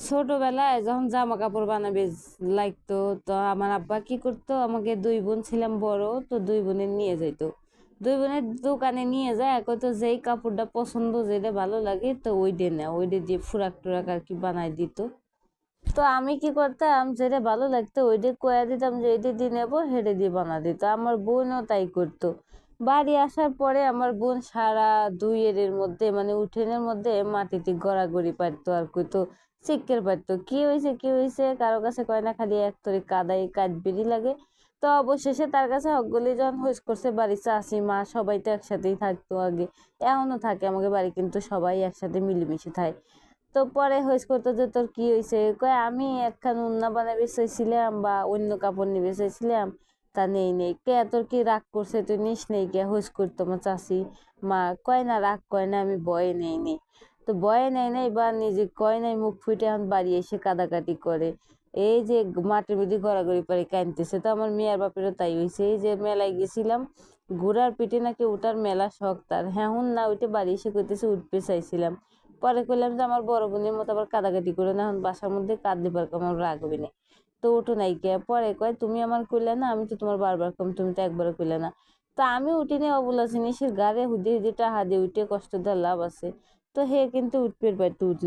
ছোটবেলায় যখন জামা কাপড় বানাবে লাগতো, তো আমার আব্বা কি করতো, আমাকে দুই বোন ছিলাম বড়, তো দুই বোনের নিয়ে যাইতো। দুই বোনের দোকানে নিয়ে যায়, তো যেই কাপড়টা পছন্দ, যেটা ভালো লাগে, তো ওইটা না ওইটা দিয়ে ফুরাক টুরাক আর কি বানাই দিত। তো আমি কি করতাম, যেটা ভালো লাগতো ওইটা কয়া দিতাম যে এইটা দিয়ে নেবো, হেঁটে দিয়ে বানা দিত। আমার বোনও তাই করতো। বাড়ি আসার পরে আমার বোন সারা দুইয়ের মধ্যে, মানে উঠোনের মধ্যে মাটিতে গড়াগড়ি পারতো আর কইতো, চিক্কের পারতো, কি হয়েছে কি হয়েছে, কারো কাছে কয় না, খালি এক তরি কাদাই কাটবেরি লাগে। তো অবশেষে তার কাছে হকগলি যখন হইস করছে, বাড়ি চাষি মা সবাই তো একসাথেই থাকতো আগে, এখনো থাকে আমাকে বাড়ি, কিন্তু সবাই একসাথে মিলেমিশে থাকে। তো পরে হইস করতো যে তোর কি হয়েছে, কয় আমি একখান উন্না বানাবে চাইছিলাম বা অন্য কাপড় নিবে চাইছিলাম, তা নেই নেই। কে তোর কি রাগ করছে, তুই নিস নেই কে, হইস করতো আমার চাষি মা। কয় না রাগ কয় না, আমি বয়ে নেই নেই। তো বয়ে নেই নাই বা নিজে কয় নাই, মুখ ফুটে এখন বাড়ি এসে কাদাকাটি করে, এই যে মাটির মধ্যে গড়াগড়ি পারে কাঁদতেছে। তো আমার মেয়ের বাপেরও তাই হয়েছে, এই যে মেলায় গেছিলাম, ঘোড়ার পিঠে নাকি ওটার মেলা শখ তার, হ্যাঁ হুন না ওইটা বাড়ি এসে করতেছে, উঠতে চাইছিলাম। পরে কইলাম যে আমার বড় বোনের মতো আবার কাদাকাটি করে না, এখন বাসার মধ্যে কাঁদতে পারবো, আমার রাগ হবে না। তো ওঠো নাই কে, পরে কয় তুমি আমার কইলে না, আমি তো তোমার বারবার কম, তুমি তো একবারও কইলে না। তো আমি উঠিনি, অবলা জিনিসের গাড়ে হুদি হুদি টাহা দিয়ে উঠে কষ্ট দেওয়ার লাভ আছে। তো হে কিন্তু উঠবে পারতে উঠলো।